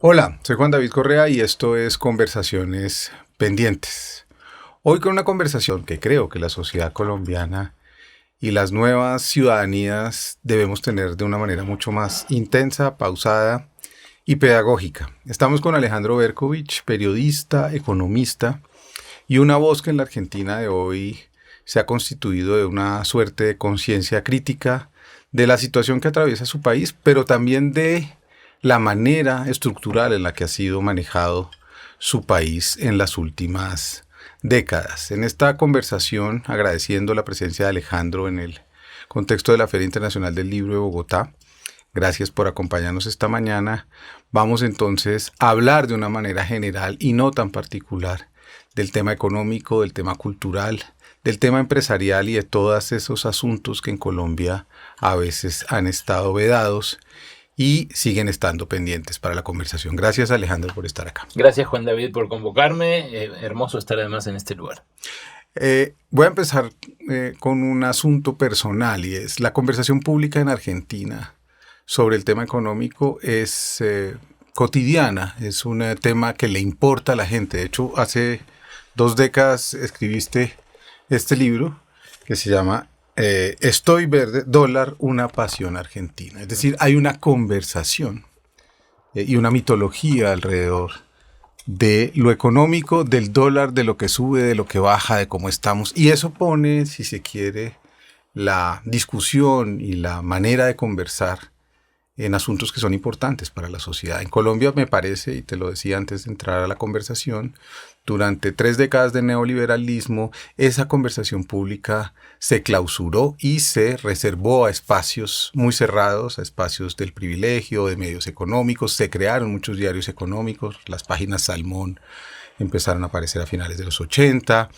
Hola, soy Juan David Correa y esto es Conversaciones Pendientes. Hoy con una conversación que creo que la sociedad colombiana y las nuevas ciudadanías debemos tener de una manera mucho más intensa, pausada y pedagógica. Estamos con Alejandro Berkovich, periodista, economista y una voz que en la Argentina de hoy se ha constituido de una suerte de conciencia crítica de la situación que atraviesa su país, pero también de la manera estructural en la que ha sido manejado su país en las últimas décadas. En esta conversación, agradeciendo la presencia de Alejandro en el contexto de la Feria Internacional del Libro de Bogotá, gracias por acompañarnos esta mañana, vamos entonces a hablar de una manera general y no tan particular del tema económico, del tema cultural, del tema empresarial y de todos esos asuntos que en Colombia a veces han estado vedados y siguen estando pendientes para la conversación. Gracias, Alejandro, por estar acá. Gracias, Juan David, por convocarme. Hermoso estar además en este lugar. Voy a empezar con un asunto personal y es la conversación pública en Argentina sobre el tema económico es cotidiana, es un tema que le importa a la gente. De hecho, hace 2 décadas escribiste este libro que se llama Estoy verde, dólar, una pasión argentina. Es decir, hay una conversación y una mitología alrededor de lo económico, del dólar, de lo que sube, de lo que baja, de cómo estamos. Y eso pone, si se quiere, la discusión y la manera de conversar en asuntos que son importantes para la sociedad. En Colombia me parece, y te lo decía antes de entrar a la conversación, durante 3 décadas de neoliberalismo, esa conversación pública se clausuró y se reservó a espacios muy cerrados, a espacios del privilegio, de medios económicos. Se crearon muchos diarios económicos, las páginas Salmón empezaron a aparecer a finales de los 80,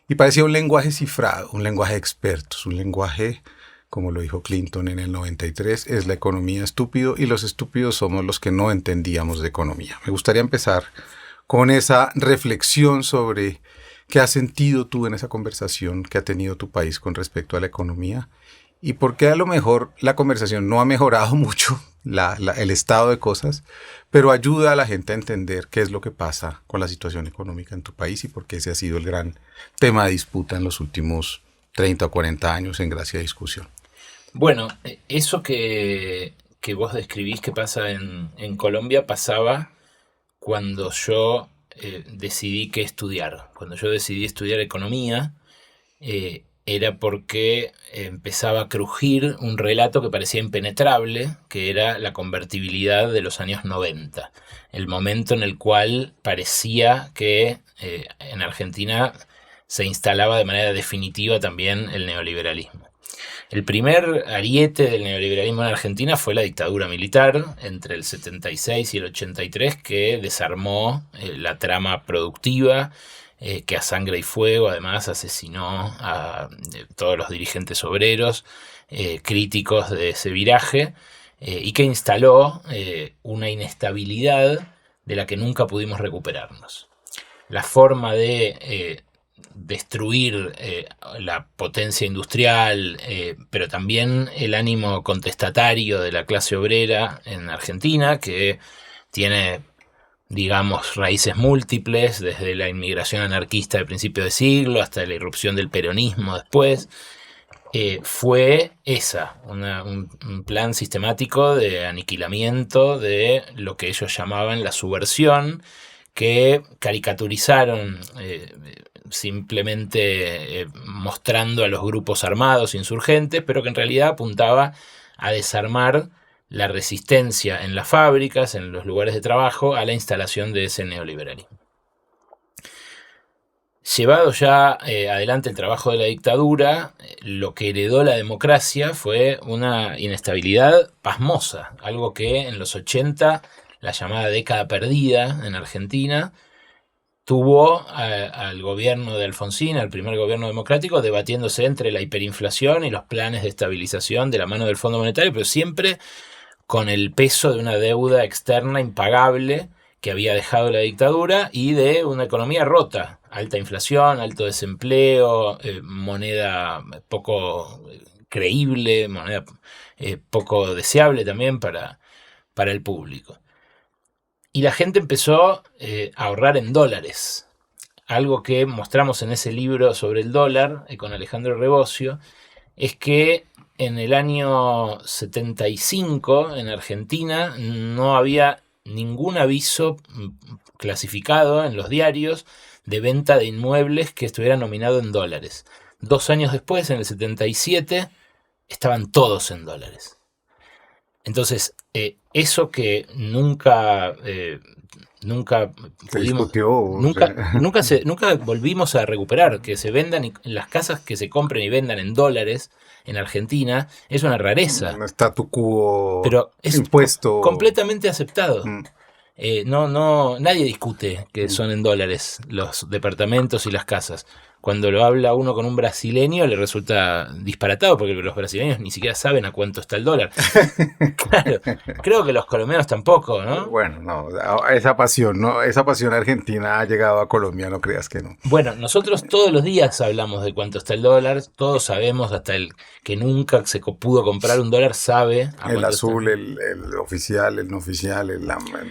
y parecía un lenguaje cifrado, un lenguaje de expertos, un lenguaje, como lo dijo Clinton en el 93, es la economía estúpido y los estúpidos somos los que no entendíamos de economía. Me gustaría empezar con esa reflexión sobre qué has sentido tú en esa conversación que ha tenido tu país con respecto a la economía y por qué a lo mejor la conversación no ha mejorado mucho el estado de cosas, pero ayuda a la gente a entender qué es lo que pasa con la situación económica en tu país y por qué ese ha sido el gran tema de disputa en los últimos 30 o 40 años en gracia de discusión. Bueno, eso que vos describís que pasa en Colombia pasaba cuando yo decidí qué estudiar. Cuando yo decidí estudiar economía, era porque empezaba a crujir un relato que parecía impenetrable, que era la convertibilidad de los años 90. El momento en el cual parecía que en Argentina se instalaba de manera definitiva también el neoliberalismo. El primer ariete del neoliberalismo en Argentina fue la dictadura militar entre el 76 y el 83, que desarmó la trama productiva, que a sangre y fuego además asesinó a todos los dirigentes obreros, críticos de ese viraje, y que instaló una inestabilidad de la que nunca pudimos recuperarnos. La forma de destruir la potencia industrial, pero también el ánimo contestatario de la clase obrera en Argentina, que tiene, digamos, raíces múltiples, desde la inmigración anarquista de principio de siglo hasta la irrupción del peronismo después, fue un plan sistemático de aniquilamiento de lo que ellos llamaban la subversión, que caricaturizaron simplemente mostrando a los grupos armados insurgentes, pero que en realidad apuntaba a desarmar la resistencia en las fábricas, en los lugares de trabajo, a la instalación de ese neoliberalismo. Llevado ya adelante el trabajo de la dictadura, lo que heredó la democracia fue una inestabilidad pasmosa, algo que en los 80, la llamada década perdida en Argentina, tuvo al gobierno de Alfonsín, al primer gobierno democrático, debatiéndose entre la hiperinflación y los planes de estabilización de la mano del Fondo Monetario, pero siempre con el peso de una deuda externa impagable que había dejado la dictadura y de una economía rota, alta inflación, alto desempleo, moneda poco creíble, moneda poco deseable también para el público. y la gente empezó a ahorrar en dólares. Algo que mostramos en ese libro sobre el dólar con Alejandro Rebocio es que en el año 75 en Argentina no había ningún aviso clasificado en los diarios de venta de inmuebles que estuviera nominado en dólares. 2 años después, en el 77, estaban todos en dólares. Entonces, eso que nunca Se pudimos, discutió. nunca volvimos a recuperar, que se vendan, las casas que se compren y vendan en dólares en Argentina, es una rareza. Un statu quo pero es impuesto. Completamente aceptado. Nadie discute que son en dólares los departamentos y las casas. Cuando lo habla uno con un brasileño le resulta disparatado porque los brasileños ni siquiera saben a cuánto está el dólar. Claro, creo que los colombianos tampoco, ¿no? Bueno, no, esa pasión argentina ha llegado a Colombia, no creas que no. Bueno, nosotros todos los días hablamos de cuánto está el dólar, todos sabemos, hasta el que nunca se pudo comprar un dólar sabe a El cuánto azul, está. el oficial, el no oficial,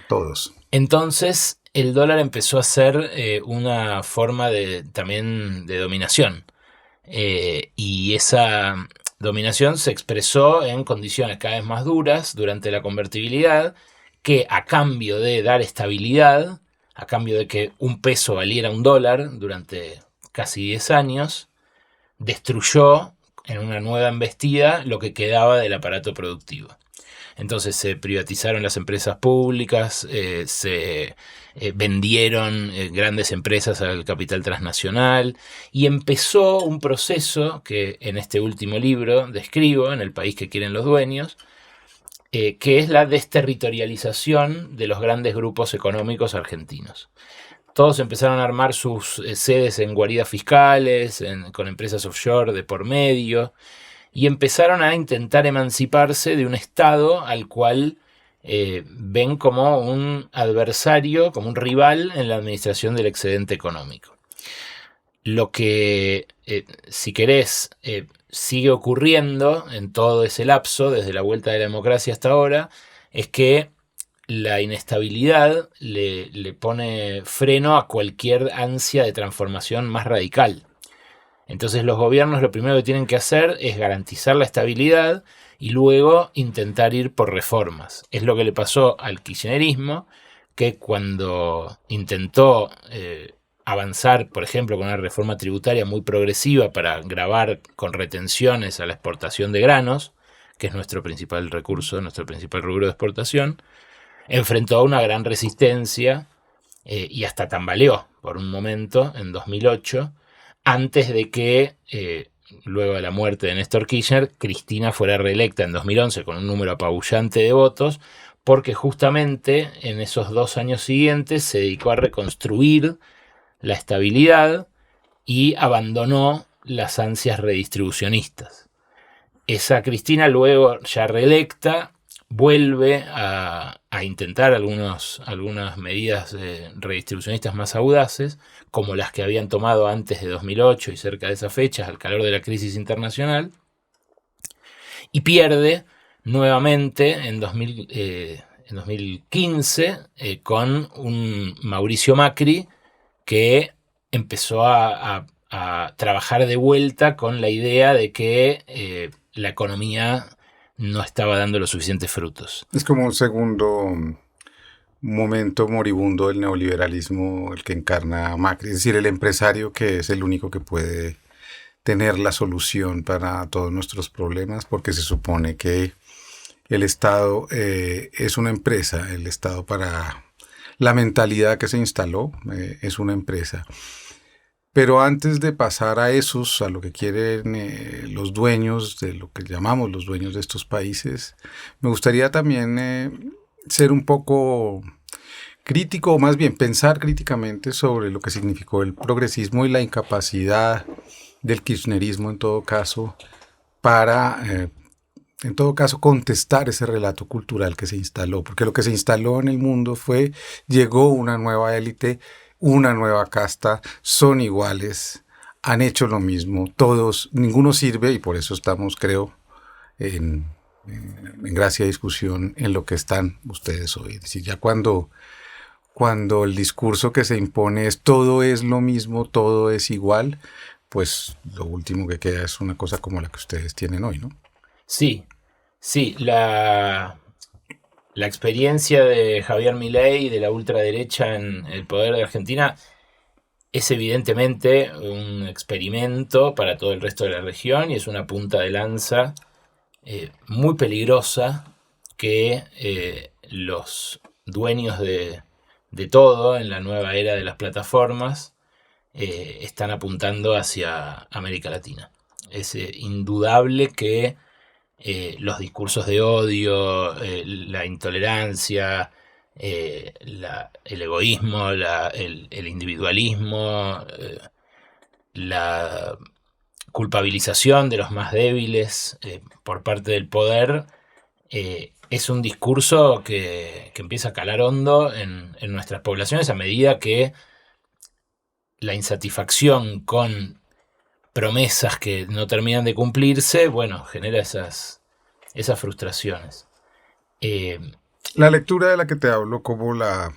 todos. Entonces, el dólar empezó a ser una forma también de dominación. Y esa dominación se expresó en condiciones cada vez más duras durante la convertibilidad, que a cambio de dar estabilidad, a cambio de que un peso valiera un dólar durante casi 10 años, destruyó en una nueva embestida lo que quedaba del aparato productivo. Entonces se privatizaron las empresas públicas, se vendieron grandes empresas al capital transnacional y empezó un proceso que en este último libro describo, En el país que quieren los dueños, que es la desterritorialización de los grandes grupos económicos argentinos. Todos empezaron a armar sus sedes en guaridas fiscales, con empresas offshore de por medio, y empezaron a intentar emanciparse de un Estado al cual ven como un adversario, como un rival en la administración del excedente económico. Lo que, si querés, sigue ocurriendo en todo ese lapso, desde la vuelta de la democracia hasta ahora, es que la inestabilidad le pone freno a cualquier ansia de transformación más radical. Entonces los gobiernos lo primero que tienen que hacer es garantizar la estabilidad y luego intentar ir por reformas. Es lo que le pasó al kirchnerismo, que cuando intentó avanzar, por ejemplo, con una reforma tributaria muy progresiva para gravar con retenciones a la exportación de granos, que es nuestro principal recurso, nuestro principal rubro de exportación, enfrentó a una gran resistencia y hasta tambaleó por un momento en 2008, antes de que, luego de la muerte de Néstor Kirchner, Cristina fuera reelecta en 2011 con un número apabullante de votos, porque justamente en esos 2 años siguientes se dedicó a reconstruir la estabilidad y abandonó las ansias redistribucionistas. Esa Cristina, luego ya reelecta, vuelve a intentar algunas medidas redistribucionistas más audaces, como las que habían tomado antes de 2008 y cerca de esas fechas, al calor de la crisis internacional, y pierde nuevamente en 2015 con un Mauricio Macri que empezó a trabajar de vuelta con la idea de que la economía no estaba dando los suficientes frutos. Es como un segundo momento moribundo del neoliberalismo el que encarna Macri, es decir, el empresario que es el único que puede tener la solución para todos nuestros problemas, porque se supone que el Estado es una empresa, el Estado para la mentalidad que se instaló es una empresa. Pero antes de pasar a lo que quieren los dueños, de lo que llamamos los dueños de estos países, me gustaría también ser un poco crítico, o más bien pensar críticamente sobre lo que significó el progresismo y la incapacidad del kirchnerismo en todo caso para, contestar ese relato cultural que se instaló. Porque lo que se instaló en el mundo llegó una nueva élite, una nueva casta, son iguales, han hecho lo mismo, todos, ninguno sirve, y por eso estamos, creo, en gracia y discusión en lo que están ustedes hoy. Es decir, ya cuando cuando el discurso que se impone es todo es lo mismo, todo es igual, pues lo último que queda es una cosa como la que ustedes tienen hoy, ¿no? Sí, sí, la experiencia de Javier Milei y de la ultraderecha en el poder de Argentina es evidentemente un experimento para todo el resto de la región y es una punta de lanza muy peligrosa que los dueños de todo en la nueva era de las plataformas están apuntando hacia América Latina. Es indudable que los discursos de odio, la intolerancia, el egoísmo, el individualismo, la culpabilización de los más débiles por parte del poder, es un discurso que empieza a calar hondo en nuestras poblaciones a medida que la insatisfacción con promesas que no terminan de cumplirse, bueno, genera esas frustraciones. La lectura de la que te hablo, ¿cómo la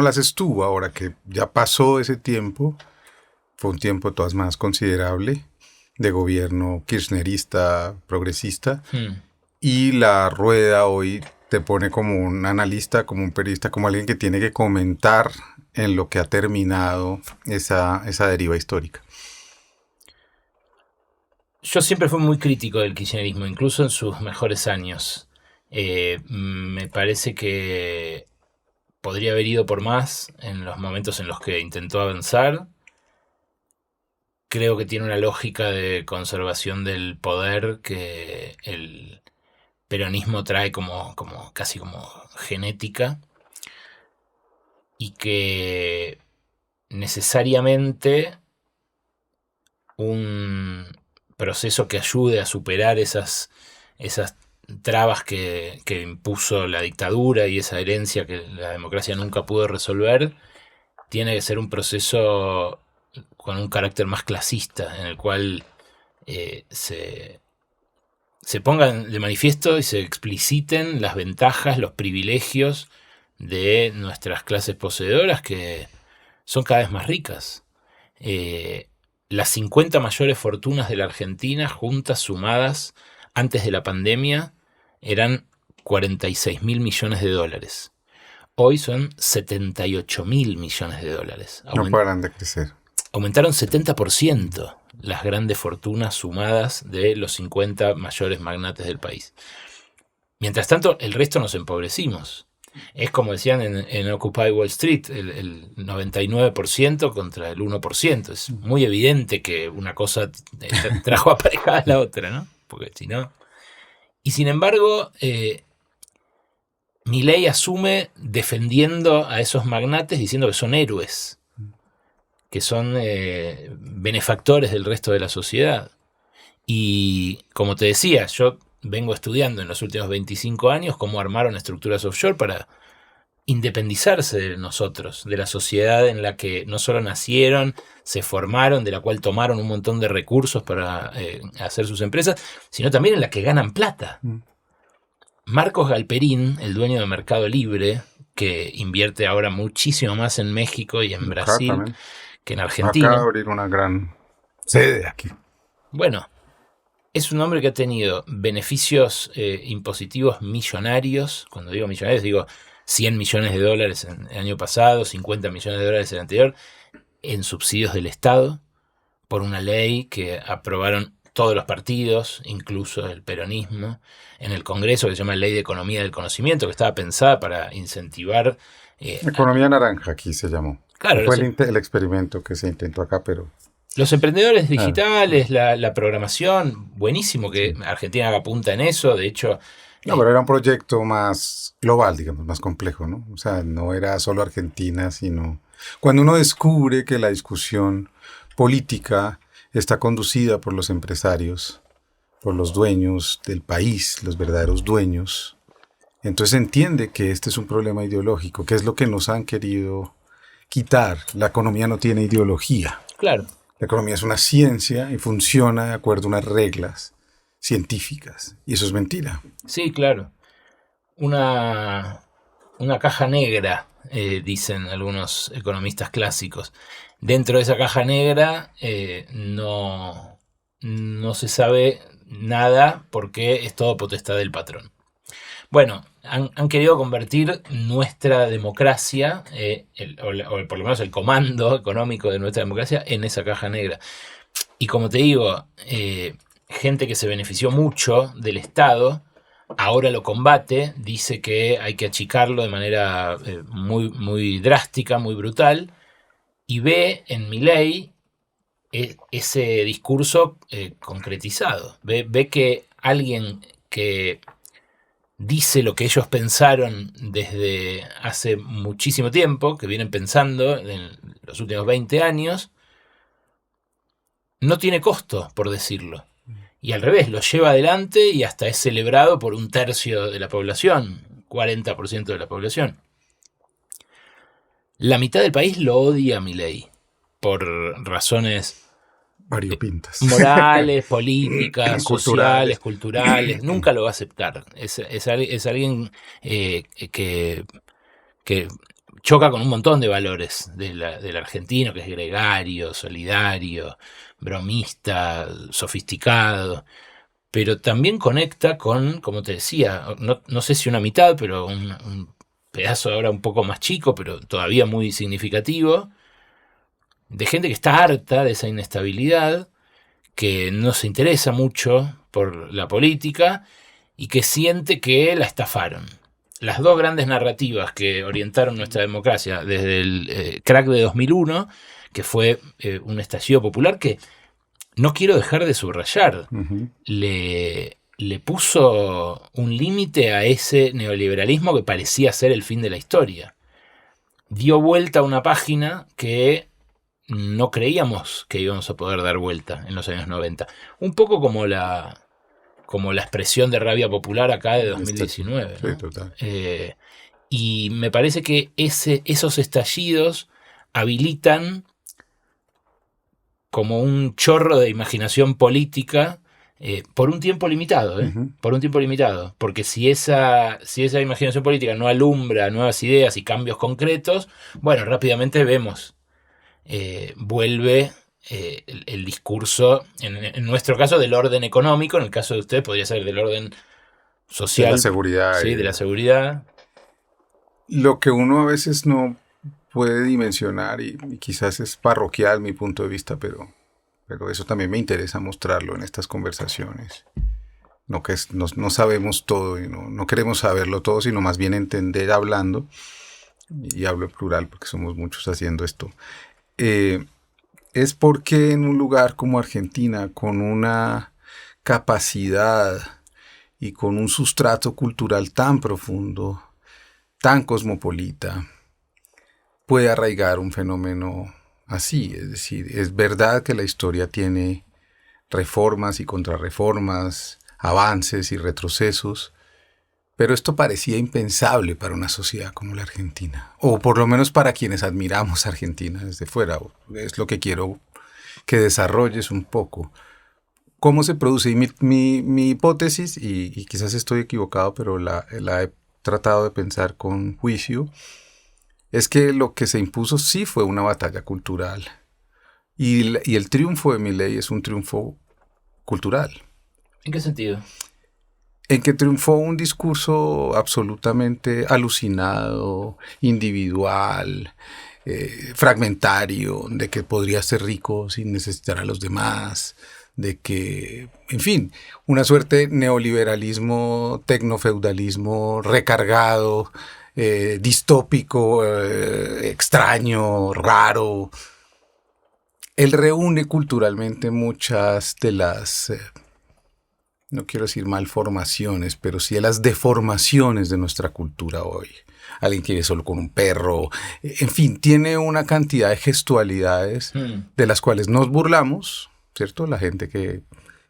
haces tú ahora que ya pasó ese tiempo? Fue un tiempo de todas maneras considerable de gobierno kirchnerista, progresista, y la rueda hoy te pone como un analista, como un periodista, como alguien que tiene que comentar en lo que ha terminado esa deriva histórica. Yo siempre fui muy crítico del kirchnerismo, incluso en sus mejores años. Me parece que podría haber ido por más en los momentos en los que intentó avanzar. Creo que tiene una lógica de conservación del poder que el peronismo trae casi como genética y que necesariamente un proceso que ayude a superar esas trabas que impuso la dictadura y esa herencia que la democracia nunca pudo resolver, tiene que ser un proceso con un carácter más clasista, en el cual se pongan de manifiesto y se expliciten las ventajas, los privilegios de nuestras clases poseedoras que son cada vez más ricas. Las 50 mayores fortunas de la Argentina, juntas, sumadas, antes de la pandemia, eran 46.000 millones de dólares. Hoy son 78.000 millones de dólares. No paran de crecer. Aumentaron 70% las grandes fortunas sumadas de los 50 mayores magnates del país. Mientras tanto, el resto nos empobrecimos. Es como decían en Occupy Wall Street, el 99% contra el 1%. Es muy evidente que una cosa trajo aparejada a la otra, ¿no? Porque si no... Y sin embargo, Milei asume defendiendo a esos magnates, diciendo que son héroes, que son benefactores del resto de la sociedad. Y como te decía, yo vengo estudiando en los últimos 25 años cómo armaron estructuras offshore para independizarse de nosotros, de la sociedad en la que no solo nacieron, se formaron, de la cual tomaron un montón de recursos para hacer sus empresas, sino también en la que ganan plata. Marcos Galperín, el dueño de Mercado Libre, que invierte ahora muchísimo más en México y en Brasil que en Argentina. Acaba de abrir una gran sede aquí. Bueno, es un hombre que ha tenido beneficios impositivos millonarios. Cuando digo millonarios, digo 100 millones de dólares el año pasado, 50 millones de dólares el anterior, en subsidios del Estado, por una ley que aprobaron todos los partidos, incluso el peronismo, en el Congreso, que se llama Ley de Economía del Conocimiento, que estaba pensada para incentivar... Economía naranja aquí se llamó. Claro, fue el experimento que se intentó acá, pero... Los emprendedores digitales, la programación, buenísimo que Argentina haga punta en eso, de hecho... No, pero era un proyecto más global, digamos, más complejo, ¿no? O sea, no era solo Argentina, sino... Cuando uno descubre que la discusión política está conducida por los empresarios, por los dueños del país, los verdaderos dueños, entonces entiende que este es un problema ideológico, que es lo que nos han querido quitar. La economía no tiene ideología. Claro. La economía es una ciencia y funciona de acuerdo a unas reglas científicas. Y eso es mentira. Sí, claro. Una una caja negra, dicen algunos economistas clásicos. Dentro de esa caja negra no se sabe nada porque es todo potestad del patrón. Bueno, han querido convertir nuestra democracia, o por lo menos el comando económico de nuestra democracia, en esa caja negra. Y como te digo, gente que se benefició mucho del Estado, ahora lo combate, dice que hay que achicarlo de manera muy, muy drástica, muy brutal, y ve en Milei ese discurso concretizado. Ve que alguien que dice lo que ellos pensaron desde hace muchísimo tiempo, que vienen pensando en los últimos 20 años, no tiene costo por decirlo. Y al revés, lo lleva adelante y hasta es celebrado por 1/3 de la población, 40% de la población. La mitad del país lo odia a Milei por razones variopintas. Morales, políticas, sociales, culturales. Nunca lo va a aceptar. Es alguien que choca con un montón de valores del argentino, que es gregario, solidario, bromista, sofisticado. Pero también conecta con, como te decía, no sé si una mitad, pero un pedazo ahora un poco más chico, pero todavía muy significativo, de gente que está harta de esa inestabilidad, que no se interesa mucho por la política y que siente que la estafaron. Las dos grandes narrativas que orientaron nuestra democracia desde el crack de 2001, que fue un estallido popular que no quiero dejar de subrayar, le puso un límite a ese neoliberalismo que parecía ser el fin de la historia. Dio vuelta a una página que no creíamos que íbamos a poder dar vuelta en los años 90. Un poco como la expresión de rabia popular acá de 2019. Sí, ¿no? total. Y me parece que esos estallidos habilitan como un chorro de imaginación política por un tiempo limitado. Por un tiempo limitado. Porque si esa imaginación política no alumbra nuevas ideas y cambios concretos, bueno, rápidamente vemos vuelve el discurso, en nuestro caso, del orden económico, en el caso de usted podría ser del orden social. De la seguridad. Sí, de la seguridad. Lo que uno a veces no puede dimensionar, y quizás es parroquial mi punto de vista, pero eso también me interesa mostrarlo en estas conversaciones. No sabemos todo y no queremos saberlo todo, sino más bien entender hablando, y hablo en plural porque somos muchos haciendo esto. Es porque en un lugar como Argentina, con una capacidad y con un sustrato cultural tan profundo, tan cosmopolita, puede arraigar un fenómeno así. Es decir, es verdad que la historia tiene reformas y contrarreformas, avances y retrocesos, pero esto parecía impensable para una sociedad como la Argentina, o por lo menos para quienes admiramos a Argentina desde fuera. Es lo que quiero que desarrolles un poco. ¿Cómo se produce? Y mi hipótesis, y quizás estoy equivocado, pero la he tratado de pensar con juicio, es que lo que se impuso sí fue una batalla cultural. Y el triunfo de Milei es un triunfo cultural. ¿En qué sentido? En que triunfó un discurso absolutamente alucinado, individual, fragmentario, de que podría ser rico sin necesitar a los demás, de que, en fin, una suerte de neoliberalismo, tecnofeudalismo recargado, distópico, extraño, raro. Él reúne culturalmente muchas de las... no quiero decir malformaciones, pero sí las deformaciones de nuestra cultura hoy. Alguien que vive solo con un perro. En fin, tiene una cantidad de gestualidades de las cuales nos burlamos, ¿cierto? La gente que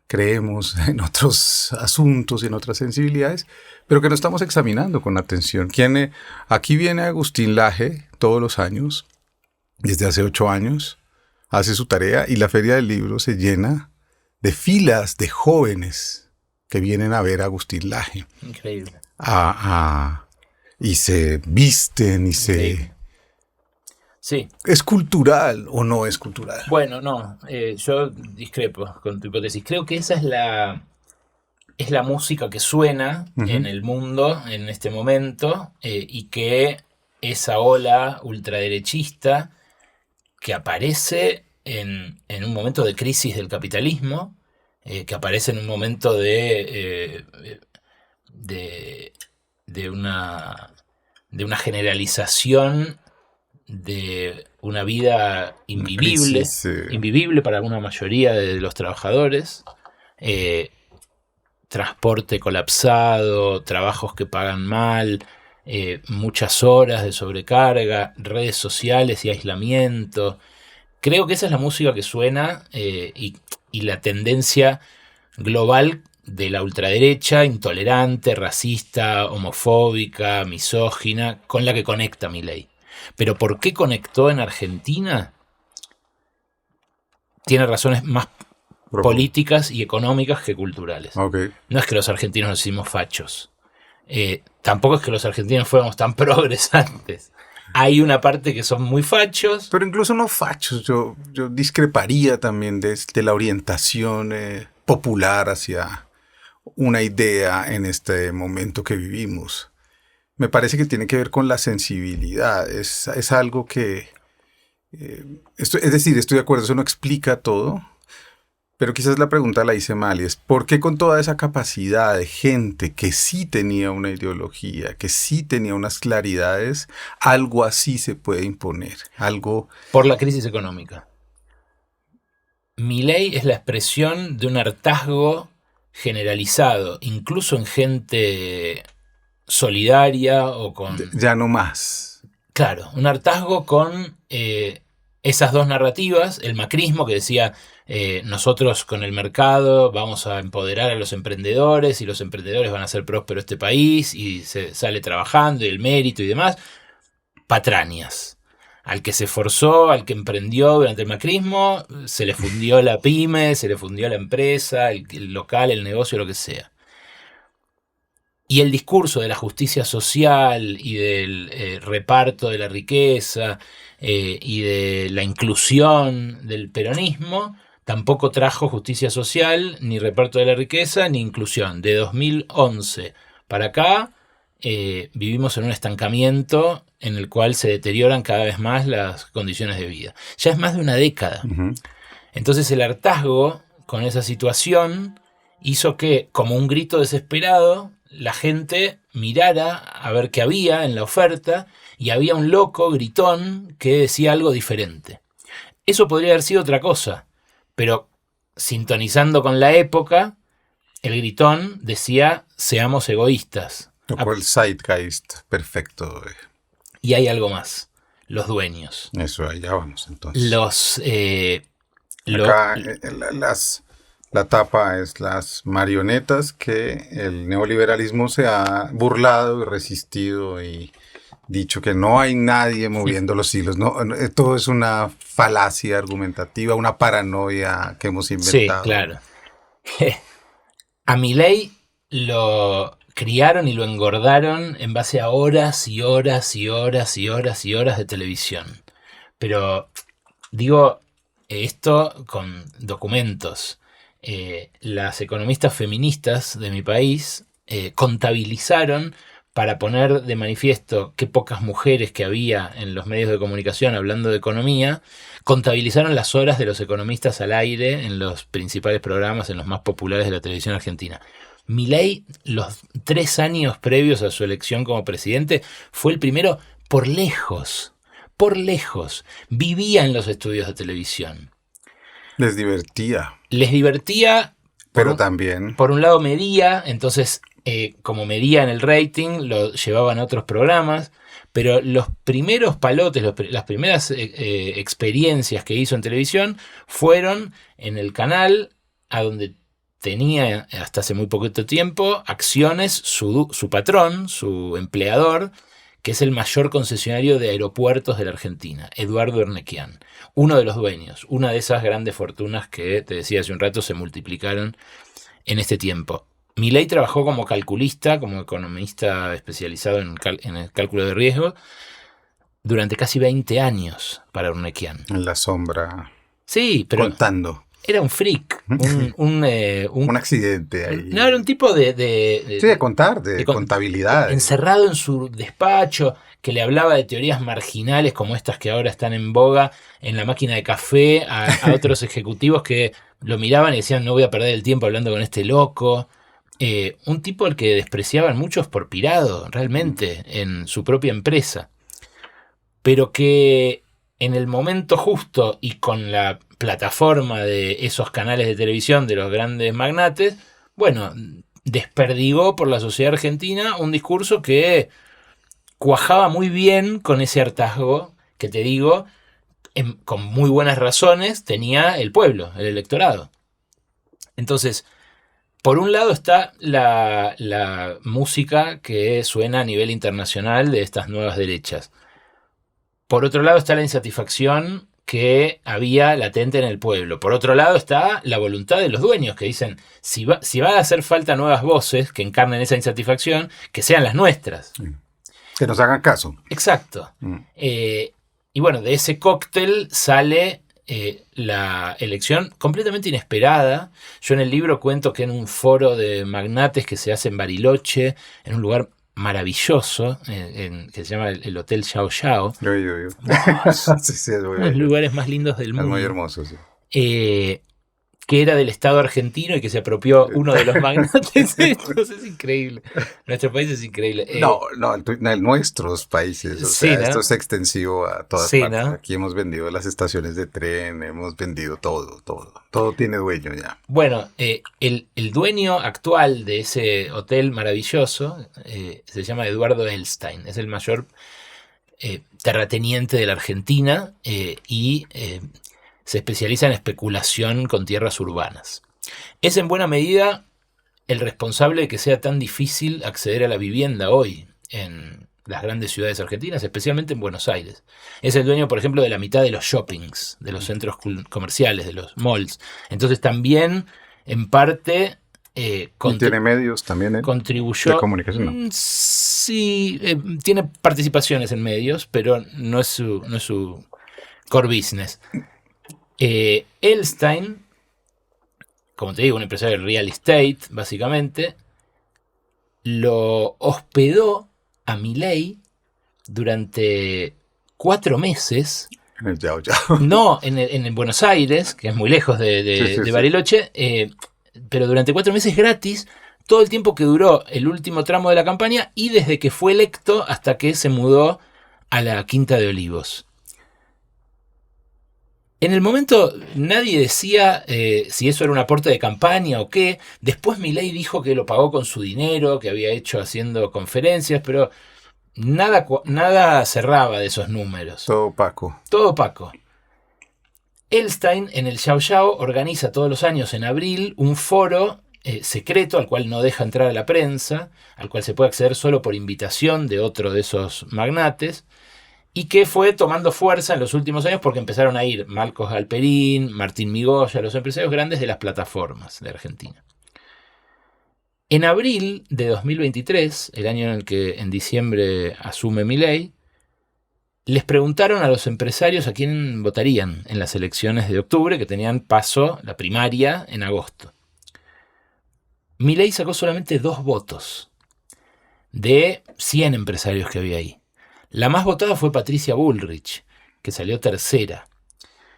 creemos en otros asuntos y en otras sensibilidades, pero que no estamos examinando con atención. Aquí viene Agustín Laje todos los años, desde hace 8 años, hace su tarea y la Feria del Libro se llena de filas de jóvenes que vienen a ver a Agustín Laje. Increíble. y se visten y se... Sí. ¿Es cultural o no es cultural? Bueno, no, yo discrepo con tu hipótesis. Creo que esa es la música que suena en el mundo en este momento, y que esa ola ultraderechista que aparece en un momento de crisis del capitalismo, que aparece en un momento de una generalización de una vida invivible, Crisis, invivible para una mayoría de los trabajadores, transporte colapsado, trabajos que pagan mal, muchas horas de sobrecarga, redes sociales y aislamiento. Creo que esa es la música que suena, y la tendencia global de la ultraderecha, intolerante, racista, homofóbica, misógina, con la que conecta Milei. Pero ¿por qué conectó en Argentina? Tiene razones más políticas y económicas que culturales. Okay. No es que los argentinos nos hicimos fachos. Tampoco es que los argentinos fuéramos tan progresantes. Hay una parte que son muy fachos. Pero incluso no fachos. Yo discreparía también de la orientación popular hacia una idea en este momento que vivimos. Me parece que tiene que ver con la sensibilidad. Es algo que... es decir, estoy de acuerdo, eso no explica todo. Pero quizás la pregunta la hice mal y es ¿por qué con toda esa capacidad de gente que sí tenía una ideología, que sí tenía unas claridades, algo así se puede imponer? Algo... Por la crisis económica. Milei es la expresión de un hartazgo generalizado, incluso en gente solidaria o con... Ya no más. Claro, un hartazgo con esas dos narrativas, el macrismo que decía nosotros con el mercado vamos a empoderar a los emprendedores y los emprendedores van a hacer próspero este país y se sale trabajando y el mérito y demás, patrañas. Al que se esforzó, al que emprendió durante el macrismo, se le fundió la pyme, se le fundió la empresa, el local, el negocio, lo que sea. Y el discurso de la justicia social y del reparto de la riqueza y de la inclusión del peronismo tampoco trajo justicia social, ni reparto de la riqueza, ni inclusión. De 2011 para acá vivimos en un estancamiento en el cual se deterioran cada vez más las condiciones de vida. Ya es más de una década. Uh-huh. Entonces el hartazgo con esa situación hizo que, como un grito desesperado, la gente mirara a ver qué había en la oferta y había un loco gritón que decía algo diferente. Eso podría haber sido otra cosa, pero sintonizando con la época, el gritón decía seamos egoístas. Por el zeitgeist perfecto. Y hay algo más, los dueños. Eso, allá vamos entonces. La tapa es las marionetas que el neoliberalismo se ha burlado y resistido y dicho que no hay nadie moviendo los hilos. No, todo es una falacia argumentativa, una paranoia que hemos inventado. Sí, claro. A Milei lo criaron y lo engordaron en base a horas y horas y horas y horas y horas de televisión. Pero digo esto con documentos. Las economistas feministas de mi país contabilizaron, para poner de manifiesto qué pocas mujeres que había en los medios de comunicación hablando de economía, contabilizaron las horas de los economistas al aire en los principales programas, en los más populares de la televisión argentina. Milei, los 3 años previos a su elección como presidente, fue el primero por lejos, vivía en los estudios de televisión. Les divertía. Pero también. Por un lado medía, entonces como medía en el rating, lo llevaban a otros programas, pero los primeros palotes, las primeras experiencias que hizo en televisión fueron en el canal a donde tenía hasta hace muy poquito tiempo acciones su patrón, su empleador, que es el mayor concesionario de aeropuertos de la Argentina, Eduardo Ernequian, uno de los dueños, una de esas grandes fortunas que te decía hace un rato se multiplicaron en este tiempo. Milei trabajó como calculista, como economista especializado en el cálculo de riesgo, durante casi 20 años para Urnequian. En la sombra, Sí, pero contando. era un freak, Un accidente ahí. no, era un tipo Sí, de contar, de de con- contabilidad. encerrado en su despacho, que le hablaba de teorías marginales como estas que ahora están en boga en la máquina de café a otros ejecutivos que lo miraban y decían, no voy a perder el tiempo hablando con este loco. Un tipo al que despreciaban muchos por pirado, realmente, en su propia empresa. Pero que en el momento justo y con la plataforma de esos canales de televisión de los grandes magnates, bueno, desperdigó por la sociedad argentina un discurso que cuajaba muy bien con ese hartazgo que te digo, con muy buenas razones, tenía el pueblo, el electorado. Entonces, por un lado está la música que suena a nivel internacional de estas nuevas derechas. Por otro lado está la insatisfacción que había latente en el pueblo. Por otro lado está la voluntad de los dueños que dicen, si va a hacer falta nuevas voces que encarnen esa insatisfacción, que sean las nuestras. Que nos hagan caso. Exacto. Y bueno, de ese cóctel sale la elección completamente inesperada. Yo en el libro cuento que en un foro de magnates que se hace en Bariloche, en un lugar maravilloso, que se llama el Hotel Xiao Xiao. Sí, sí, es muy Uno de los bello. lugares más lindos del Es mundo. muy hermoso, sí. Que era del Estado argentino y que se apropió uno de los magnates. Entonces es increíble. Nuestro país es increíble. Nuestros países. O Sí, sea, ¿no? esto es extensivo a todas Sí, partes. ¿no? Aquí hemos vendido las estaciones de tren, hemos vendido todo. Todo tiene dueño ya. Bueno, el dueño actual de ese hotel maravilloso se llama Eduardo Elstein. Es el mayor terrateniente de la Argentina y se especializa en especulación con tierras urbanas. Es en buena medida el responsable de que sea tan difícil acceder a la vivienda hoy en las grandes ciudades argentinas, especialmente en Buenos Aires. Es el dueño, por ejemplo, de la mitad de los shoppings, de los centros comerciales, de los malls. Entonces también, en parte, ¿Y tiene medios también contribuyó... de comunicación? No. Sí, tiene participaciones en medios, pero no es su core business. Elstein, como te digo, un empresario de real estate, básicamente, lo hospedó a Milei durante 4 meses. En el Yao Yao. No, en Buenos Aires, que es muy lejos de Bariloche, pero durante 4 meses gratis, todo el tiempo que duró el último tramo de la campaña y desde que fue electo hasta que se mudó a la Quinta de Olivos. En el momento nadie decía si eso era un aporte de campaña o qué. Después Milei dijo que lo pagó con su dinero, que había hecho haciendo conferencias, pero nada cerraba de esos números. Todo opaco. Todo opaco. Elstein en el Xiao Xiao organiza todos los años en abril un foro secreto al cual no deja entrar a la prensa, al cual se puede acceder solo por invitación de otro de esos magnates, y que fue tomando fuerza en los últimos años porque empezaron a ir Marcos Galperín, Martín Migoya, los empresarios grandes de las plataformas de Argentina. En abril de 2023, el año en el que en diciembre asume Milei, les preguntaron a los empresarios a quién votarían en las elecciones de octubre, que tenían paso la primaria en agosto. Milei sacó solamente 2 votos de 100 empresarios que había ahí. La más votada fue Patricia Bullrich, que salió tercera.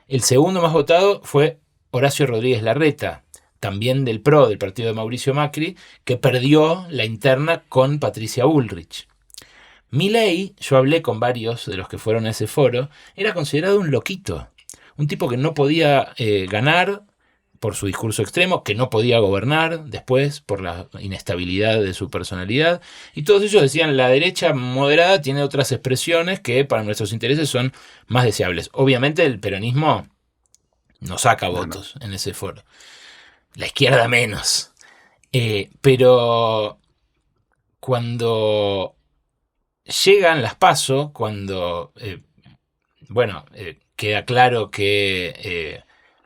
El segundo más votado fue Horacio Rodríguez Larreta, también del PRO, del partido de Mauricio Macri, que perdió la interna con Patricia Bullrich. Milei, yo hablé con varios de los que fueron a ese foro, era considerado un loquito, un tipo que no podía ganar por su discurso extremo, que no podía gobernar después por la inestabilidad de su personalidad, y todos ellos decían la derecha moderada tiene otras expresiones que para nuestros intereses son más deseables. Obviamente el peronismo no saca votos en ese foro, la izquierda menos, pero cuando llegan las PASO, cuando queda claro que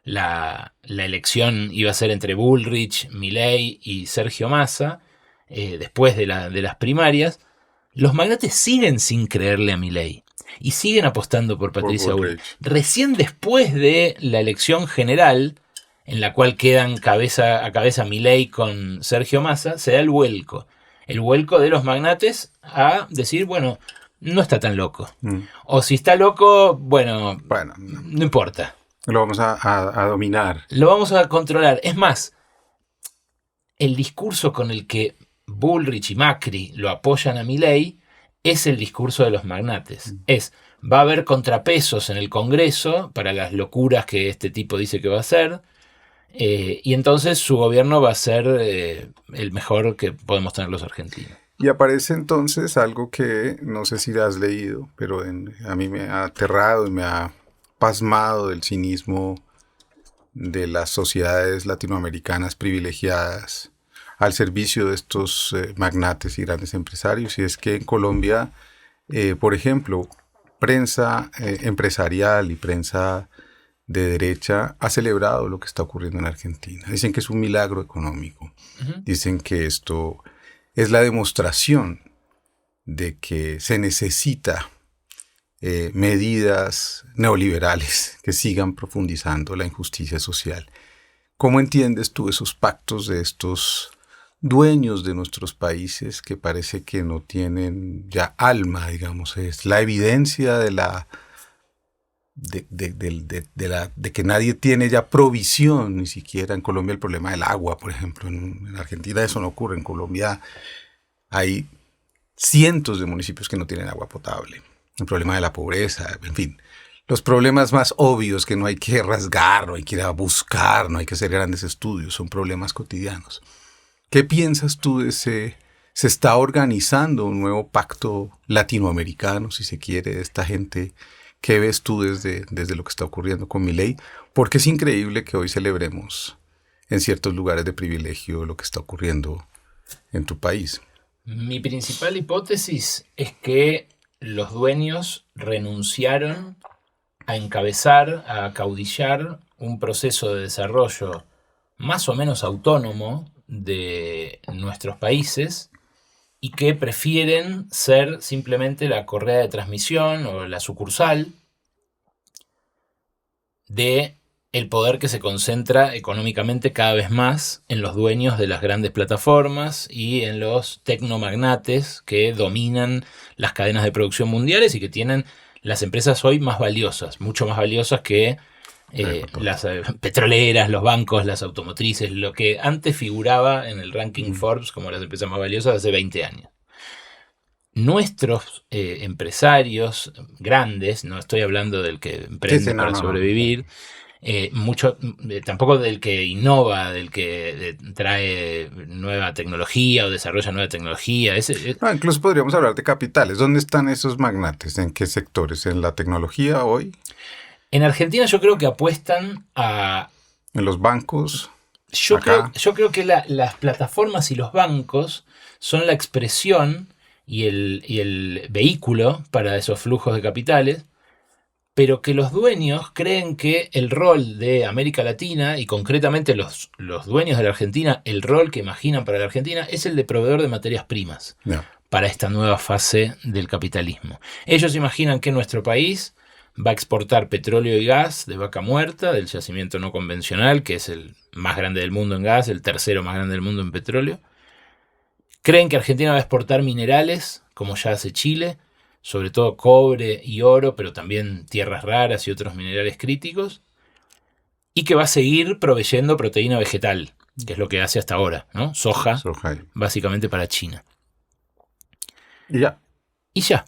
la elección iba a ser entre Bullrich, Milei y Sergio Massa, después de las primarias, los magnates siguen sin creerle a Milei y siguen apostando por Patricia Bullrich. Recién después de la elección general, en la cual quedan cabeza a cabeza Milei con Sergio Massa, se da el vuelco. El vuelco de los magnates a decir, bueno, no está tan loco. O si está loco, bueno, no importa. Lo vamos a dominar. Lo vamos a controlar. Es más, el discurso con el que Bullrich y Macri lo apoyan a Milei es el discurso de los magnates. Va a haber contrapesos en el Congreso para las locuras que este tipo dice que va a hacer. Y entonces su gobierno va a ser el mejor que podemos tener los argentinos. Y aparece entonces algo que no sé si has leído, pero a mí me ha aterrado y me ha pasmado del cinismo de las sociedades latinoamericanas privilegiadas al servicio de estos magnates y grandes empresarios. Y es que en Colombia, por ejemplo, prensa empresarial y prensa de derecha ha celebrado lo que está ocurriendo en Argentina. Dicen que es un milagro económico. Dicen que esto es la demostración de que se necesita medidas neoliberales que sigan profundizando la injusticia social. ¿Cómo entiendes tú esos pactos de estos dueños de nuestros países que parece que no tienen ya alma, digamos? Es la evidencia de que nadie tiene ya provisión, ni siquiera en Colombia el problema del agua, por ejemplo. En Argentina eso no ocurre. En Colombia hay cientos de municipios que no tienen agua potable. El problema de la pobreza, en fin. Los problemas más obvios que no hay que rasgar, no hay que ir a buscar, no hay que hacer grandes estudios, son problemas cotidianos. ¿Qué piensas tú de se está organizando un nuevo pacto latinoamericano, si se quiere, de esta gente? ¿Qué ves tú desde lo que está ocurriendo con Milei? Porque es increíble que hoy celebremos en ciertos lugares de privilegio lo que está ocurriendo en tu país. Mi principal hipótesis es que los dueños renunciaron a encabezar, a acaudillar un proceso de desarrollo más o menos autónomo de nuestros países y que prefieren ser simplemente la correa de transmisión o la sucursal de el poder que se concentra económicamente cada vez más en los dueños de las grandes plataformas y en los tecnomagnates que dominan las cadenas de producción mundiales y que tienen las empresas hoy más valiosas, mucho más valiosas que las petroleras, los bancos, las automotrices, lo que antes figuraba en el ranking Forbes como las empresas más valiosas hace 20 años. Nuestros empresarios grandes, no estoy hablando del que emprende para sobrevivir, tampoco del que innova, del que trae nueva tecnología o desarrolla nueva tecnología. Incluso podríamos hablar de capitales. ¿Dónde están esos magnates? ¿En qué sectores? ¿En la tecnología hoy? En Argentina yo creo que apuestan a... ¿En los bancos? Yo creo que las plataformas y los bancos son la expresión y el vehículo para esos flujos de capitales, pero que los dueños creen que el rol de América Latina, y concretamente los dueños de la Argentina, el rol que imaginan para la Argentina es el de proveedor de materias primas para esta nueva fase del capitalismo. Ellos imaginan que nuestro país va a exportar petróleo y gas de Vaca Muerta, del yacimiento no convencional, que es el más grande del mundo en gas, el tercero más grande del mundo en petróleo. Creen que Argentina va a exportar minerales, como ya hace Chile, sobre todo cobre y oro, pero también tierras raras y otros minerales críticos, y que va a seguir proveyendo proteína vegetal, que es lo que hace hasta ahora, ¿no? Soja. Básicamente para China. Y ya.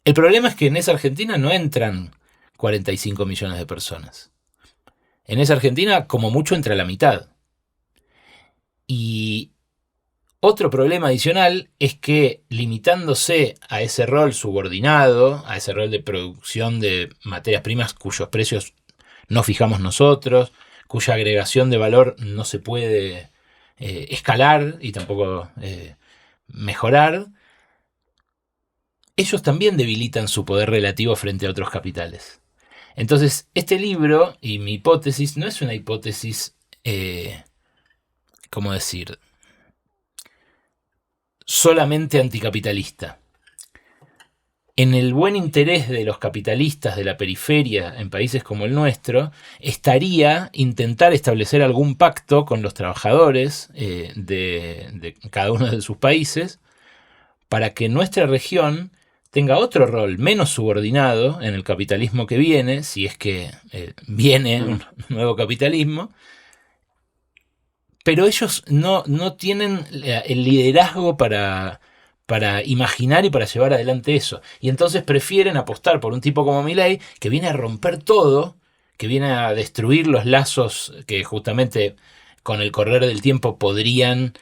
El problema es que en esa Argentina no entran 45 millones de personas. En esa Argentina, como mucho, entra la mitad. Y otro problema adicional es que, limitándose a ese rol subordinado, a ese rol de producción de materias primas cuyos precios no fijamos nosotros, cuya agregación de valor no se puede escalar y tampoco mejorar, ellos también debilitan su poder relativo frente a otros capitales. Entonces, este libro y mi hipótesis no es una hipótesis, ¿cómo decir?, solamente anticapitalista. En el buen interés de los capitalistas de la periferia en países como el nuestro, estaría intentar establecer algún pacto con los trabajadores de cada uno de sus países para que nuestra región tenga otro rol menos subordinado en el capitalismo que viene, si es que viene un nuevo capitalismo, pero ellos no tienen el liderazgo para imaginar y para llevar adelante eso. Y entonces prefieren apostar por un tipo como Milei, que viene a romper todo, que viene a destruir los lazos que justamente con el correr del tiempo podrían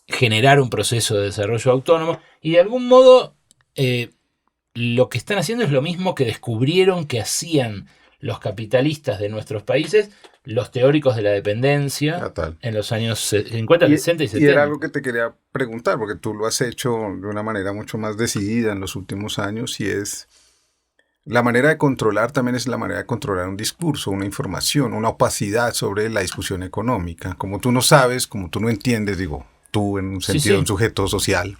generar un proceso de desarrollo autónomo. Y de algún modo lo que están haciendo es lo mismo que descubrieron que hacían los capitalistas de nuestros países, los teóricos de la dependencia, en los años 50, 60 y 70. Y era algo que te quería preguntar, porque tú lo has hecho de una manera mucho más decidida en los últimos años, y es la manera de controlar también es la manera de controlar un discurso, una información, una opacidad sobre la discusión económica. Como tú no sabes, como tú no entiendes, digo, tú en un sentido, un sujeto social,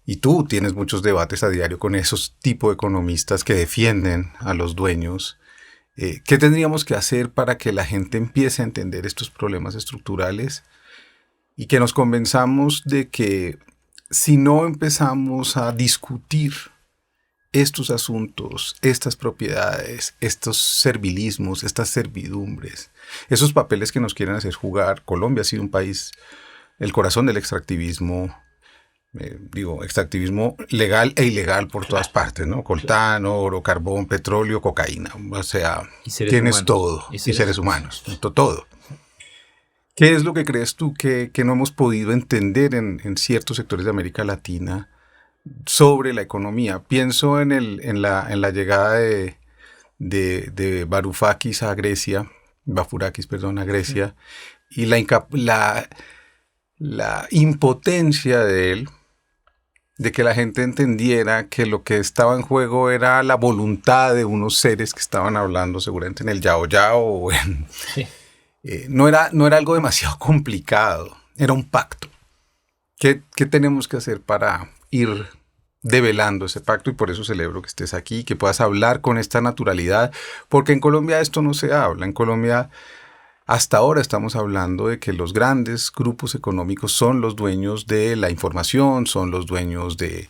y tú tienes muchos debates a diario con esos tipos de economistas que defienden a los dueños. ¿Qué tendríamos que hacer para que la gente empiece a entender estos problemas estructurales y que nos convenzamos de que si no empezamos a discutir estos asuntos, estas propiedades, estos servilismos, estas servidumbres, esos papeles que nos quieren hacer jugar? Colombia ha sido un país, el corazón del extractivismo, extractivismo legal e ilegal por todas partes, ¿no? Coltán, oro, carbón, petróleo, cocaína. O sea, tienes todo. Y seres humanos. Todo. ¿Qué es lo que crees tú que no hemos podido entender en ciertos sectores de América Latina sobre la economía? Pienso en la llegada de Varoufakis a Grecia, a Grecia, y la impotencia de él de que la gente entendiera que lo que estaba en juego era la voluntad de unos seres que estaban hablando seguramente en el Yao Yao o no era algo demasiado complicado, era un pacto. ¿Qué tenemos que hacer para ir develando ese pacto? Y por eso celebro que estés aquí, que puedas hablar con esta naturalidad, porque en Colombia esto no se habla. En Colombia hasta ahora estamos hablando de que los grandes grupos económicos son los dueños de la información, son los dueños de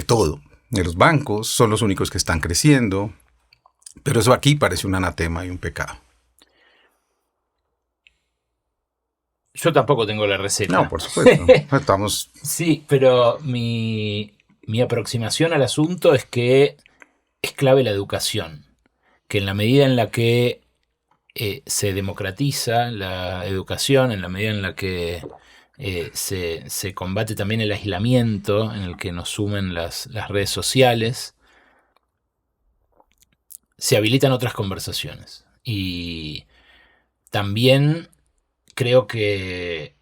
todo. De los bancos son los únicos que están creciendo, pero eso aquí parece un anatema y un pecado. Yo tampoco tengo la receta. No, por supuesto. Estamos... Sí, pero mi aproximación al asunto es que es clave la educación. Que en la medida en la que se democratiza la educación, en la medida en la que se combate también el aislamiento en el que nos sumen las redes sociales, se habilitan otras conversaciones. Y también creo que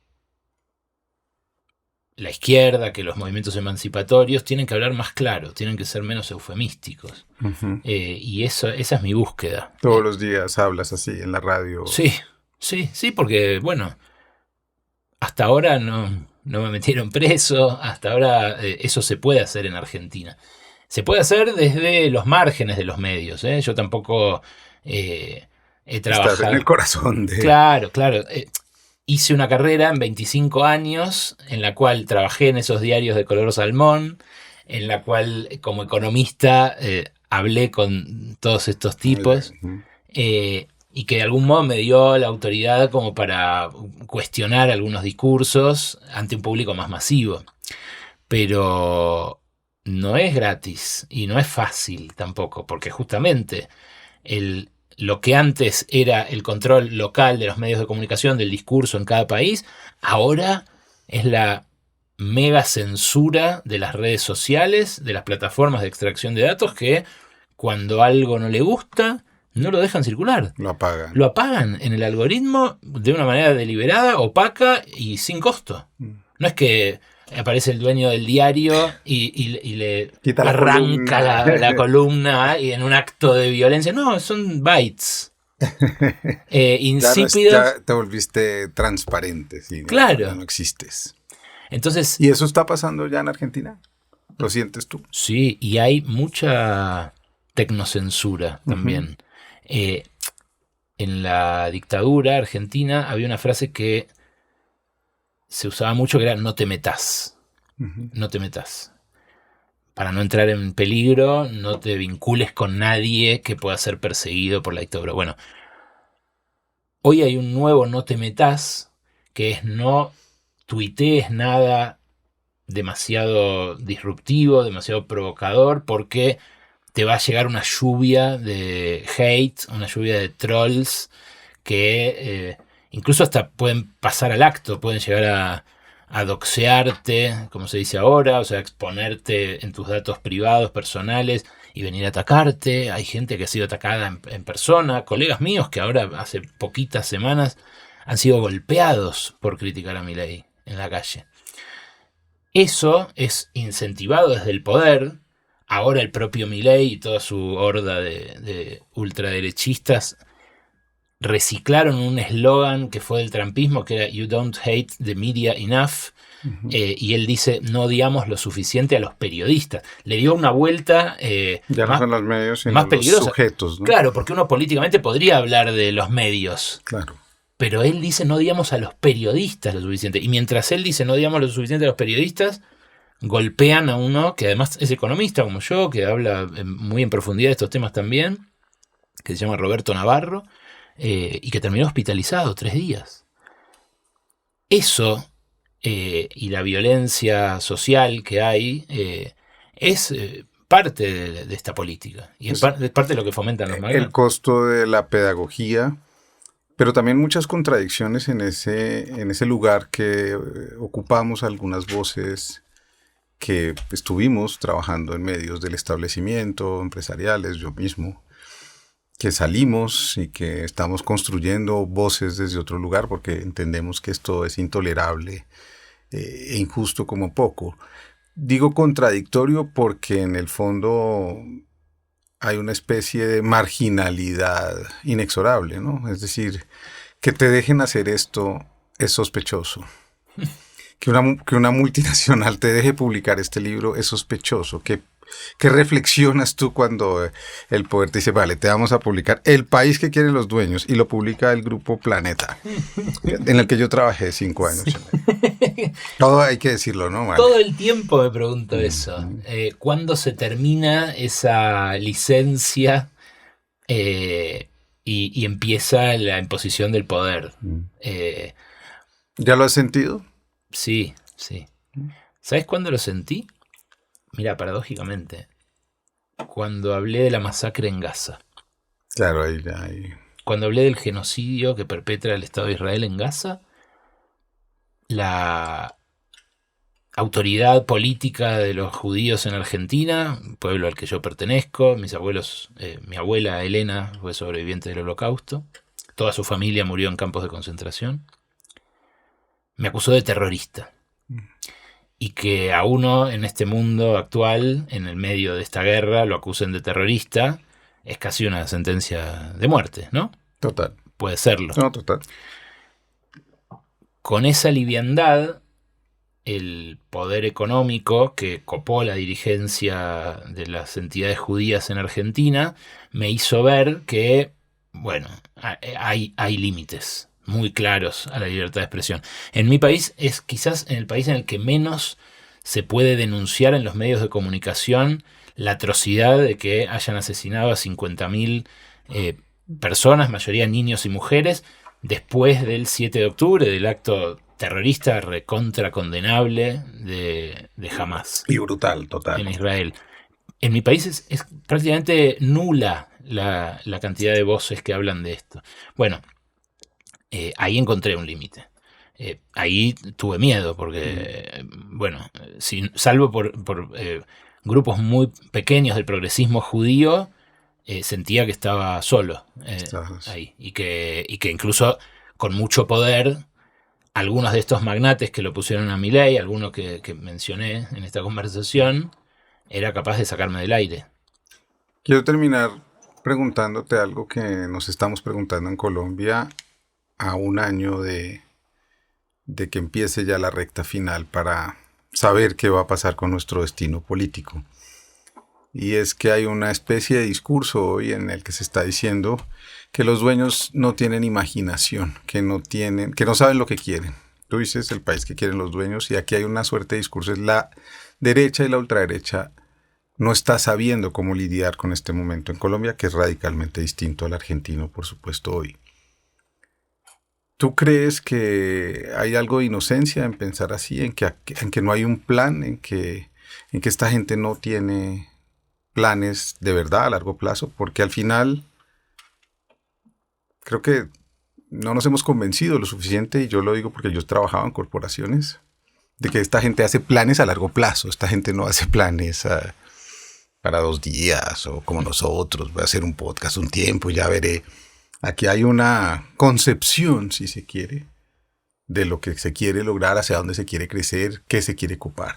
la izquierda, que los movimientos emancipatorios tienen que hablar más claro, tienen que ser menos eufemísticos. Uh-huh. Y esa es mi búsqueda. Todos los días hablas así en la radio. Sí, porque, bueno, hasta ahora no me metieron preso, hasta ahora eso se puede hacer en Argentina. Se puede hacer desde los márgenes de los medios, ¿eh? Yo tampoco he trabajado... Estás en el corazón de... Claro. Hice una carrera en 25 años en la cual trabajé en esos diarios de color salmón, en la cual como economista hablé con todos estos tipos y que de algún modo me dio la autoridad como para cuestionar algunos discursos ante un público más masivo. Pero no es gratis y no es fácil tampoco, porque justamente lo que antes era el control local de los medios de comunicación, del discurso en cada país, ahora es la mega censura de las redes sociales, de las plataformas de extracción de datos, que cuando algo no le gusta, no lo dejan circular. Lo apagan. Lo apagan en el algoritmo de una manera deliberada, opaca y sin costo. No es que aparece el dueño del diario y le Quita la arranca columna. la columna y en un acto de violencia. No, son bytes. Insípidos. Ya te volviste transparente, ¿sí? Claro. Ya no existes. Entonces, ¿Y eso está pasando ya en Argentina? ¿Lo sientes tú? sí, y hay mucha tecnocensura también. En la dictadura argentina había una frase que se usaba mucho que era no te metas. No te metas. Para no entrar en peligro, no te vincules con nadie que pueda ser perseguido por la dictadura. Bueno, hoy hay un nuevo no te metas, que es no tuitees nada demasiado disruptivo, demasiado provocador, porque te va a llegar una lluvia de hate, una lluvia de trolls que incluso hasta pueden pasar al acto, pueden llegar a doxearte, como se dice ahora, o sea, exponerte en tus datos privados, personales, y venir a atacarte. Hay gente que ha sido atacada en persona, colegas míos que ahora hace poquitas semanas han sido golpeados por criticar a Milei en la calle. Eso es incentivado desde el poder. Ahora el propio Milei y toda su horda de ultraderechistas reciclaron un eslogan que fue del trumpismo, que era You don't hate the media enough. Y él dice, no odiamos lo suficiente a los periodistas. Le dio una vuelta ya más, no son los medios, sino más los peligrosa. sujetos, ¿no? Claro, porque uno políticamente podría hablar de los medios. Claro. Pero él dice, no odiamos a los periodistas lo suficiente. Y mientras él dice, no odiamos lo suficiente a los periodistas, golpean a uno que además es economista como yo, que habla muy en profundidad de estos temas también, que se llama Roberto Navarro, y que terminó hospitalizado 3 días. Eso y la violencia social que hay es parte de esta política y es parte de lo que fomentan los magnates. El costo de la pedagogía, pero también muchas contradicciones en ese lugar que ocupamos algunas voces que estuvimos trabajando en medios del establecimiento, empresariales, yo mismo, que salimos y que estamos construyendo voces desde otro lugar porque entendemos que esto es intolerable e injusto como poco. Digo contradictorio porque en el fondo hay una especie de marginalidad inexorable, ¿no? Es decir, que te dejen hacer esto es sospechoso. Que una multinacional te deje publicar este libro es sospechoso. ¿Qué reflexionas tú cuando el poder te dice, vale, te vamos a publicar El país que quieren los dueños, y lo publica el grupo Planeta, en el que yo trabajé 5 años? Sí. Todo hay que decirlo, ¿no? Vale. Todo el tiempo me pregunto eso. ¿Cuándo se termina esa licencia y empieza la imposición del poder? ¿Ya lo has sentido? Sí, sí. ¿Sabes cuándo lo sentí? Mira, paradójicamente, cuando hablé de la masacre en Gaza. Claro, ahí. Cuando hablé del genocidio que perpetra el Estado de Israel en Gaza, la autoridad política de los judíos en Argentina, pueblo al que yo pertenezco, mis abuelos, mi abuela Elena fue sobreviviente del Holocausto, toda su familia murió en campos de concentración, me acusó de terrorista. Y que a uno en este mundo actual, en el medio de esta guerra, lo acusen de terrorista, es casi una sentencia de muerte, ¿no? Total. Puede serlo. No, total. Con esa liviandad, el poder económico que copó la dirigencia de las entidades judías en Argentina me hizo ver que, bueno, hay límites muy claros a la libertad de expresión. En mi país es quizás el país en el que menos se puede denunciar en los medios de comunicación la atrocidad de que hayan asesinado a 50.000 personas, mayoría niños y mujeres, después del 7 de octubre, del acto terrorista recontra condenable de Hamás. Y brutal, total. En Israel. En mi país es prácticamente nula la cantidad de voces que hablan de esto. Bueno, ahí encontré un límite. Ahí tuve miedo porque, bueno, salvo por grupos muy pequeños del progresismo judío, sentía que estaba solo ahí y que incluso con mucho poder algunos de estos magnates que lo pusieron a Milei, algunos que mencioné en esta conversación, era capaz de sacarme del aire. Quiero terminar preguntándote algo que nos estamos preguntando en Colombia a un año de que empiece ya la recta final para saber qué va a pasar con nuestro destino político. Y es que hay una especie de discurso hoy en el que se está diciendo que los dueños no tienen imaginación, que no saben lo que quieren. Tú dices el país que quieren los dueños, y aquí hay una suerte de discurso. Es la derecha y la ultraderecha no está sabiendo cómo lidiar con este momento en Colombia, que es radicalmente distinto al argentino, por supuesto, hoy. ¿Tú crees que hay algo de inocencia en pensar así, en que no hay un plan, en que esta gente no tiene planes de verdad a largo plazo? Porque al final creo que no nos hemos convencido lo suficiente, y yo lo digo porque yo trabajaba en corporaciones, de que esta gente hace planes a largo plazo. Esta gente no hace planes para 2 días o como nosotros. Voy a hacer un podcast un tiempo y ya veré. Aquí hay una concepción, si se quiere, de lo que se quiere lograr, hacia dónde se quiere crecer, qué se quiere ocupar.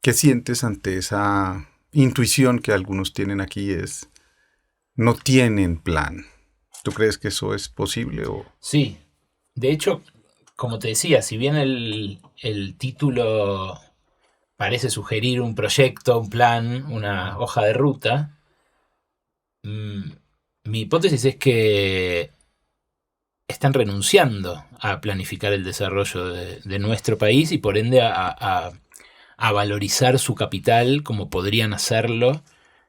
¿Qué sientes ante esa intuición que algunos tienen aquí? No tienen plan. ¿Tú crees que eso es posible? Sí. De hecho, como te decía, si bien el título parece sugerir un proyecto, un plan, una hoja de ruta, mi hipótesis es que están renunciando a planificar el desarrollo de nuestro país y por ende a valorizar su capital como podrían hacerlo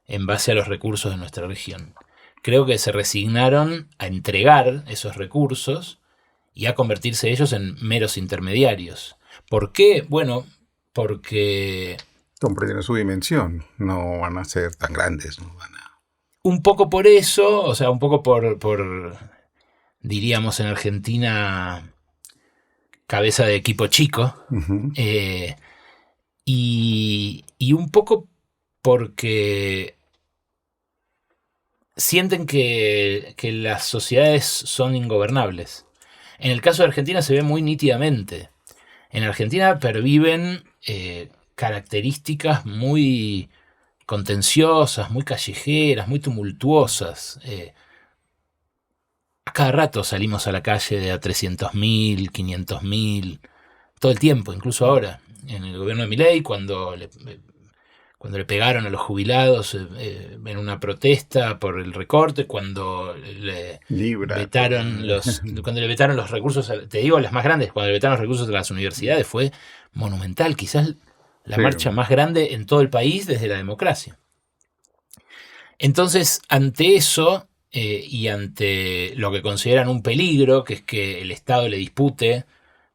en base a los recursos de nuestra región. Creo que se resignaron a entregar esos recursos y a convertirse ellos en meros intermediarios. ¿Por qué? Bueno, porque comprenden su dimensión, no van a ser tan grandes, no van a... Un poco por eso, o sea, un poco por diríamos en Argentina, cabeza de equipo chico, Uh-huh. y un poco porque sienten que las sociedades son ingobernables. En el caso de Argentina se ve muy nítidamente. En Argentina perviven características muy contenciosas, muy callejeras, muy tumultuosas. A cada rato salimos a la calle de a 300.000, 500.000, todo el tiempo, incluso ahora. En el gobierno de Milei, cuando le pegaron a los jubilados en una protesta por el recorte, cuando le vetaron los recursos, te digo las más grandes, cuando le vetaron los recursos de las universidades, fue monumental, quizás la marcha más grande en todo el país desde la democracia. Entonces, ante eso y ante lo que consideran un peligro, que es que el Estado le dispute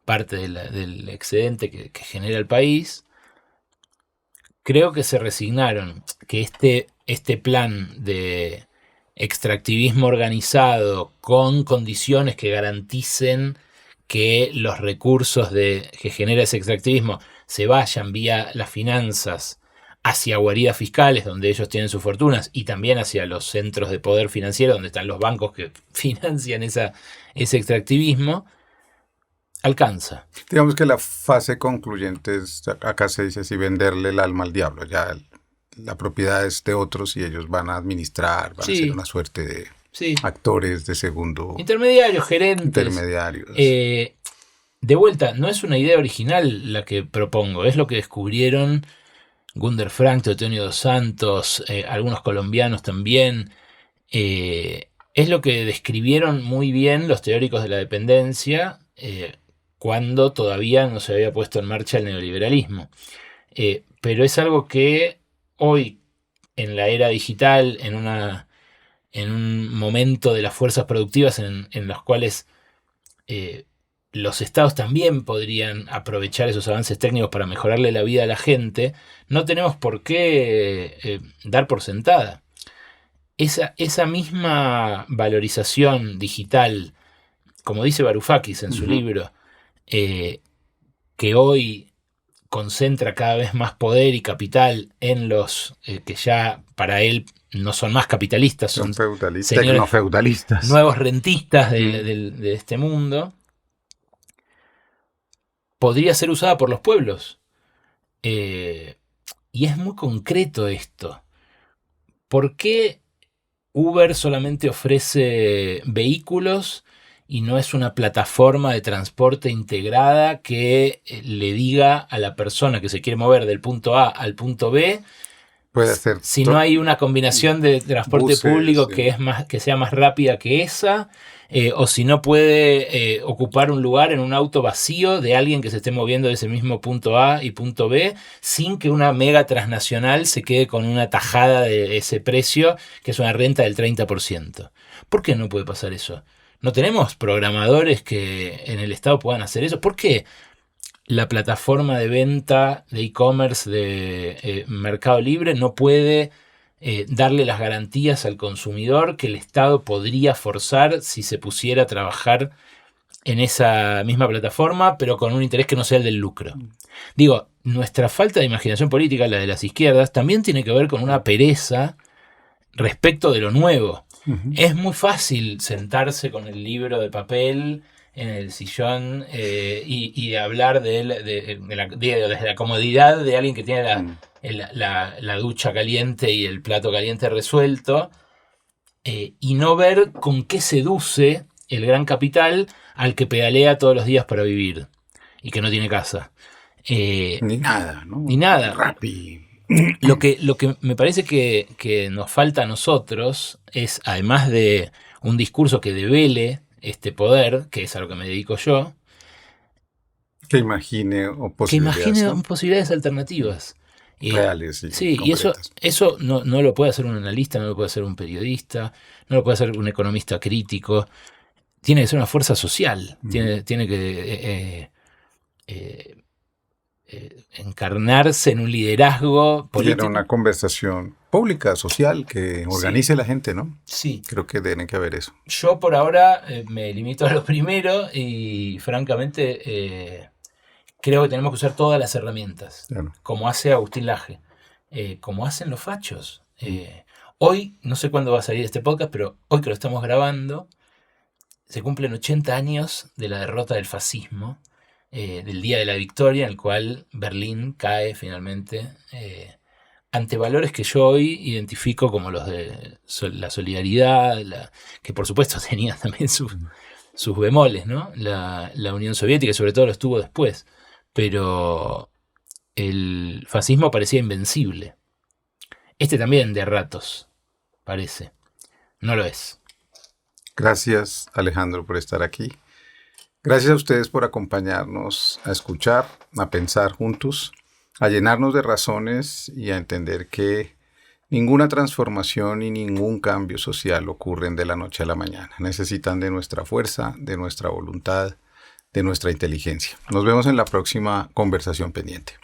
parte del excedente que genera el país, creo que se resignaron que este plan de extractivismo organizado con condiciones que garanticen que los recursos que genera ese extractivismo se vayan vía las finanzas hacia guaridas fiscales donde ellos tienen sus fortunas y también hacia los centros de poder financiero donde están los bancos que financian ese extractivismo, alcanza. Digamos que la fase concluyente es, acá se dice así, venderle el alma al diablo. Ya la propiedad es de otros y ellos van a administrar, van a ser una suerte de actores de segundo. Intermediarios, gerentes. Intermediarios. De vuelta, no es una idea original la que propongo, es lo que descubrieron Gunder Frank, Teotonio dos Santos, algunos colombianos también. Es lo que describieron muy bien los teóricos de la dependencia cuando todavía no se había puesto en marcha el neoliberalismo. Pero es algo que hoy, en la era digital, en un momento de las fuerzas productivas en los cuales los estados también podrían aprovechar esos avances técnicos para mejorarle la vida a la gente, no tenemos por qué dar por sentada. Esa misma valorización digital, como dice Varoufakis en su libro, que hoy concentra cada vez más poder y capital en los que ya para él no son más capitalistas, son feudalistas, tecnofeudalistas, nuevos rentistas de este mundo. podría ser usada por los pueblos. Y es muy concreto esto. ¿Por qué Uber solamente ofrece vehículos y no es una plataforma de transporte integrada que le diga a la persona que se quiere mover del punto A al punto B, puede hacer si no hay una combinación de transporte buses, público sí, que sea más rápida que esa, o si no puede ocupar un lugar en un auto vacío de alguien que se esté moviendo de ese mismo punto A y punto B, sin que una mega transnacional se quede con una tajada de ese precio, que es una renta del 30%. ¿Por qué no puede pasar eso? ¿No tenemos programadores que en el Estado puedan hacer eso? ¿Por qué la plataforma de venta de e-commerce de Mercado Libre no puede darle las garantías al consumidor que el Estado podría forzar si se pusiera a trabajar en esa misma plataforma, pero con un interés que no sea el del lucro? Digo, nuestra falta de imaginación política, la de las izquierdas, también tiene que ver con una pereza respecto de lo nuevo. Es muy fácil sentarse con el libro de papel en el sillón y hablar desde la comodidad de alguien que tiene la ducha caliente y el plato caliente resuelto, y no ver con qué seduce el gran capital al que pedalea todos los días para vivir y que no tiene casa. Ni nada, ¿no? Ni nada. Rappi. Lo que me parece que nos falta a nosotros es, además de un discurso que devele este poder, que es a lo que me dedico yo, que imagine posibilidades alternativas. Reales y sí, concretas. Y eso no lo puede hacer un analista, no lo puede hacer un periodista, no lo puede hacer un economista crítico. Tiene que ser una fuerza social, tiene que encarnarse en un liderazgo político. Tiene una conversación pública, social, que organice la gente, ¿no? Sí. Creo que tiene que haber eso. Yo por ahora me limito a lo primero y francamente creo que tenemos que usar todas las herramientas, claro, como hace Agustín Laje, como hacen los fachos. Hoy, no sé cuándo va a salir este podcast, pero hoy que lo estamos grabando, se cumplen 80 años de la derrota del fascismo, del Día de la Victoria, en el cual Berlín cae finalmente ante valores que yo hoy identifico como los de la solidaridad, que por supuesto tenían también sus bemoles, ¿no? La Unión Soviética, sobre todo lo estuvo después, pero el fascismo parecía invencible. Este también de ratos parece, no lo es. Gracias, Alejandro, por estar aquí. Gracias a ustedes por acompañarnos a escuchar, a pensar juntos, a llenarnos de razones y a entender que ninguna transformación y ningún cambio social ocurren de la noche a la mañana. Necesitan de nuestra fuerza, de nuestra voluntad, de nuestra inteligencia. Nos vemos en la próxima conversación pendiente.